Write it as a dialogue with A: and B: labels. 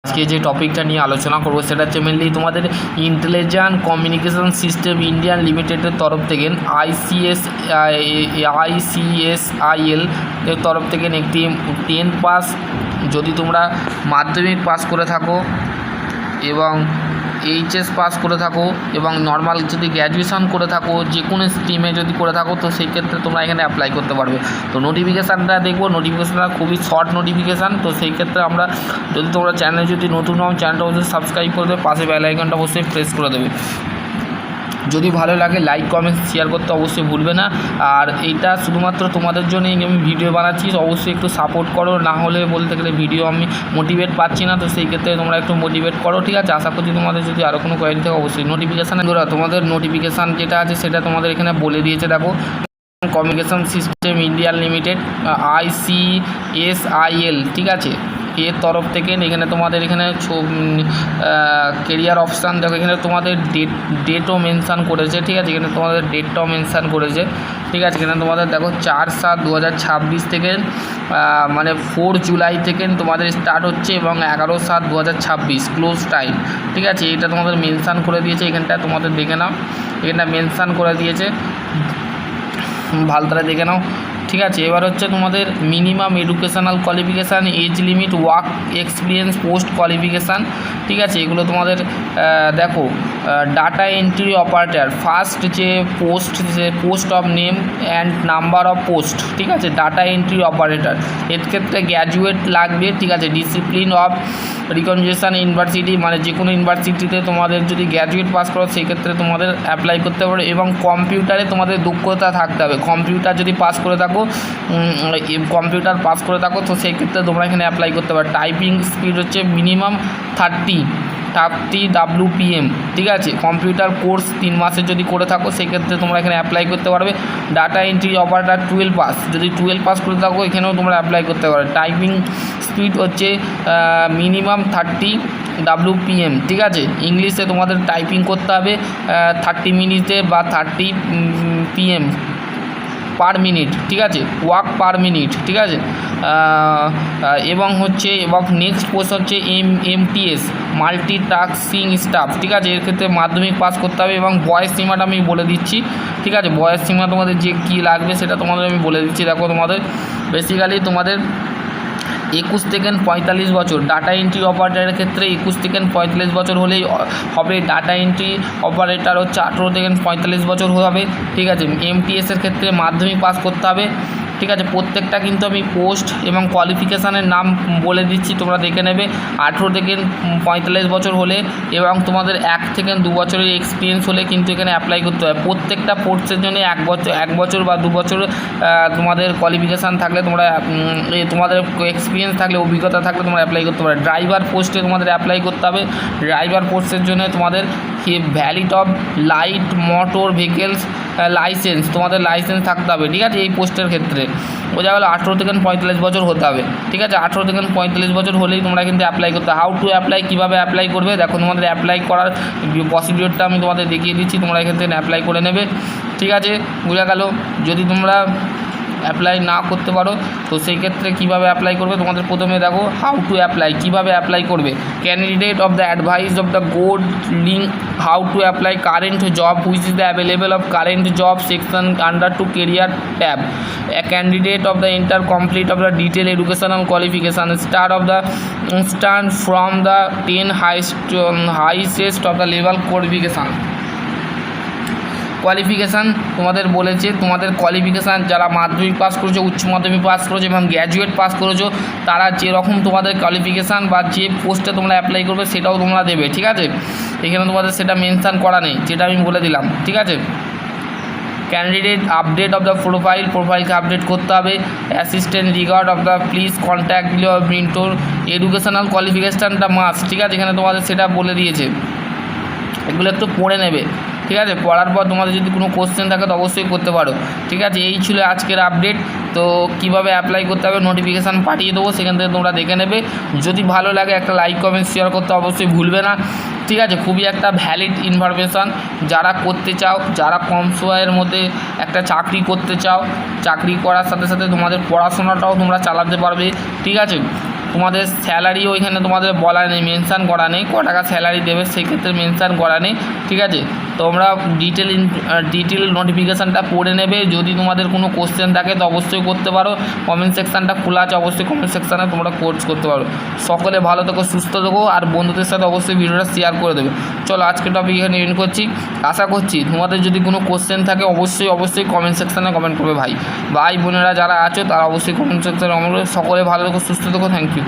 A: আজকে যে টপিকটা নিয়ে আলোচনা করবো সেটা হচ্ছে মেনলি তোমাদের ইন্টেলিজেন্ট কমিউনিকেশন সিস্টেম ইন্ডিয়া লিমিটেডের তরফ থেকে আইসিএসআইএল এর তরফ থেকে একটি 10 পাস, যদি তোমরা মাধ্যমিক পাস করে থাকো এবং এইচএস পাস করে থাকো এবং নর্মাল যদি গ্র্যাজুয়েশন করে থাকো, যে কোনো স্ট্রিমে যদি করে থাকো, তো সেই ক্ষেত্রে তোমরা এখানে অ্যাপ্লাই করতে পারবে। তো নোটিফিকেশানটা দেখবো, নোটিফিকেশানটা খুবই শর্ট নোটিফিকেশান। তো সেই ক্ষেত্রে আমরা যদি তোমরা চ্যানেলে যদি নতুন হও, চ্যানেলটা অবশ্যই সাবস্ক্রাইব করে দেবে, পাশে বেল আইকনটা অবশ্যই প্রেস করে দেবে। যদি ভালো লাগে লাইক কমেন্ট শেয়ার করতে অবশ্যই ভুলবে না। আর এইটা শুধুমাত্র তোমাদের জন্যই আমি ভিডিও বানাচ্ছি, অবশ্যই একটু সাপোর্ট করো, না হলে বলতে গেলে ভিডিও আমি মোটিভেট পাচ্ছি না। তো সেই ক্ষেত্রে তোমরা একটু মোটিভেট করো, ঠিক আছে? আশা করছি তোমাদের যদি আরও কোনো কোয়ারি থাকে অবশ্যই নোটিফিকেশানে তোমাদের নোটিফিকেশান যেটা আছে সেটা তোমাদের এখানে বলে দিয়েছে। দেখো, কমিউনিকেশন সিস্টেম ইন্ডিয়া লিমিটেড আইসিএসআইএল, ঠিক আছে, এর তরফ থেকে এখানে তোমাদের এখানে কেরিয়ার অপশান দেখো, এখানে তোমাদের ডেটও মেনশান করেছে, ঠিক আছে? এখানে তোমাদের ডেটটাও মেনশান করেছে, ঠিক আছে? এখানে তোমাদের দেখো 4/7/2026 থেকে মানে 4 জুলাই থেকে তোমাদের স্টার্ট হচ্ছে এবং 11/7/2026 ক্লোজ টাইম, ঠিক আছে? এটা তোমাদের মেনশান করে দিয়েছে, এখানটা তোমাদের দেখে নাও, এখানটা মেনশান করে দিয়েছে, ভালো করে দেখে নাও, ঠিক আছে? এবার হচ্ছে তোমাদের minimum educational qualification, age limit, work experience, post qualification, ঠিক আছে? এগুলো তোমাদের দেখো, ডাটা এন্ট্রি অপারেটর ফার্স্ট যে post of name and number of post, ঠিক আছে? ডাটা এন্ট্রি অপারেটর এর ক্ষেত্রে গ্র্যাজুয়েট লাগবে, ঠিক আছে? ডিসিপ্লিন অফ রিকগনিশন ইউনিভার্সিটি, মানে যে কোনো ইউনিভার্সিটিতে তোমাদের যদি গ্র্যাজুয়েট পাস করো সেই ক্ষেত্রে তোমাদের অ্যাপ্লাই করতে পারো, এবং কম্পিউটারে তোমাদের দক্ষতা থাকতে হবে। কম্পিউটার যদি পাস করে থাকো, তো সেই ক্ষেত্রে তোমরা এখানে অ্যাপ্লাই করতে পারো। টাইপিং স্পিড হচ্ছে মিনিমাম 30 WPM, ঠিক আছে? কম্পিউটার কোর্স 3 মাসের যদি করে থাকো সেই ক্ষেত্রে তোমরা এখানে অ্যাপ্লাই করতে পারবে। ডাটা এন্ট্রি অপারেটর 12 পাস, যদি 12 পাস করে থাকো এখানেও তোমরা অ্যাপ্লাই করতে পারো। টাইপিং স্পিড হচ্ছে মিনিমাম 30 WPM, ঠিক আছে? ইংলিশে তোমাদের টাইপিং করতে হবে 30 মিনিটে বা 30 PM পার মিনিট, ঠিক আছে? ওয়ার্ক পার মিনিট, ঠিক আছে? এবং নেক্সট পোস্ট হচ্ছে MTS মাল্টিটাস্কিং স্টাফ, ঠিক আছে? এর ক্ষেত্রে মাধ্যমিক পাস করতে হবে এবং বয়স সীমাটা আমি বলে দিচ্ছি, ঠিক আছে? বয়স সীমা তোমাদের যে কী লাগবে সেটা তোমাদের আমি বলে দিচ্ছি। দেখো, তোমাদের বেসিক্যালি তোমাদের 21 থেকে 45 বছর, ডাটা এন্ট্রি অপারেটরের ক্ষেত্রে 21 থেকে 45 বছর হলেই হবে। ডাটা এন্ট্রি অপারেটর হচ্ছে 18 থেকে 45 বছর হবে, ঠিক আছে? MTS-এর ক্ষেত্রে মাধ্যমিক পাস করতে হবে, ঠিক আছে? প্রত্যেকটা কিন্তু আমি পোস্ট এবং কোয়ালিফিকেশানের নাম বলে দিচ্ছি, তোমরা দেখে নেবে। 18 থেকে 45 বছর হলে এবং তোমাদের 1 থেকে 2 বছরের এক্সপিরিয়েন্স হলে কিন্তু এখানে অ্যাপ্লাই করতে হয়। প্রত্যেকটা পোস্টের জন্য 1 বছর বা 2 বছর তোমাদের কোয়ালিফিকেশান থাকলে তোমরা তোমাদের এক্সপিরিয়েন্স থাকলে, অভিজ্ঞতা থাকলে তোমরা অ্যাপ্লাই করতে পারো। ড্রাইভার পোস্টে তোমাদের অ্যাপ্লাই করতে হবে। ড্রাইভার পোস্টের জন্য তোমাদের valid of light motor vehicles licence, তোমাদের লাইসেন্স থাকতে হবে, ঠিক আছে? এই পোস্টের ক্ষেত্রে বোঝা গেল 18 থেকে 45 বছর হতে হবে, ঠিক আছে? 18 থেকে 45 বছর হলেই তোমরা কিন্তু অ্যাপ্লাই করতে। হাউ টু অ্যাপ্লাই, কীভাবে অ্যাপ্লাই করবে দেখো, তোমাদের অ্যাপ্লাই করার প্রসিডিওরটা আমি তোমাদের দেখিয়ে দিচ্ছি, তোমরা এখান থেকে অ্যাপ্লাই করে নেবে, ঠিক আছে? বোঝা গেল। যদি তোমরা অ্যাপ্লাই না করতে পারো তো সেই ক্ষেত্রে কীভাবে অ্যাপ্লাই করবে, তোমাদের প্রথমে দেখো হাউ টু অ্যাপ্লাই, কীভাবে অ্যাপ্লাই করবে। Candidate of the advice of the good link how to apply current job which is the available of current job section under to career tab. A candidate of the enter complete of the detailed educational qualification start from the 10 highest of the level qualification. Qualification তোমাদের বলেছে, তোমাদের qualification যারা মাধ্যমিক pass করেছো, উচ্চ মাধ্যমিক pass করেছো এবং গ্র্যাজুয়েট পাস করেছো, তারা যেরকম তোমাদের কোয়ালিফিকেশান বা যে পোস্টে তোমরা অ্যাপ্লাই করবে সেটাও তোমরা দেবে, ঠিক আছে? এখানে তোমাদের সেটা মেনশান করা নেই, যেটা আমি বলে দিলাম, ঠিক আছে? ক্যান্ডিডেট আপডেট অফ দ্য প্রোফাইলকে আপডেট করতে হবে। Assistant regard of the please contact below mentor. Educational কোয়ালিফিকেশানটা মাস্ট, ঠিক আছে? এখানে তোমাদের সেটা বলে দিয়েছে, এগুলো একটু পড়ে নেবে, ঠিক আছে? পড়ার পর তোমাদের যদি কোনো কোশ্চেন থাকে তো অবশ্যই করতে পারো, ঠিক আছে? এই ছিল আজকের আপডেট। তো কীভাবে অ্যাপ্লাই করতে হবে নোটিফিকেশান পাঠিয়ে দেবো, সেখান থেকে তোমরা দেখে নেবে। যদি ভালো লাগে একটা লাইক কমেন্ট শেয়ার করতে অবশ্যই ভুলবে না, ঠিক আছে? খুবই একটা ভ্যালিড ইনফরমেশান, যারা করতে চাও, যারা কম সময়ের মধ্যে একটা চাকরি করতে চাও, চাকরি করার সাথে সাথে তোমাদের পড়াশোনাটাও তোমরা চালাতে পারবে, ঠিক আছে? তোমাদের স্যালারিও এখানে তোমাদের বলা নেই, মেনশান করা নেই ক টাকা স্যালারি দেবে, সেক্ষেত্রে মেনশান করা নেই। ঠিক আছে, তোমরা ডিটেল নোটিফিকেশানটা পড়ে নেবে। যদি তোমাদের কোনো কোশ্চেন থাকে তো অবশ্যই করতে পারো, কমেন্ট সেকশানটা খোলা আছে, অবশ্যই কমেন্ট সেকশানে তোমরা কোর্স করতে পারো। সকলে ভালো থেকো, সুস্থ থেকো, আর বন্ধুদের সাথে অবশ্যই ভিডিওটা শেয়ার করে দেবে। চলো আজকের টপিক এখানে এন্ড করছি। আশা করছি তোমাদের যদি কোনো কোশ্চেন থাকে অবশ্যই কমেন্ট সেকশানে কমেন্ট করবে ভাই বোনেরা যারা আছো তারা অবশ্যই কমেন্ট সেকশানে কমেন্ট করবে। সকলে ভালো থেকো, সুস্থ থেকো, থ্যাংক ইউ।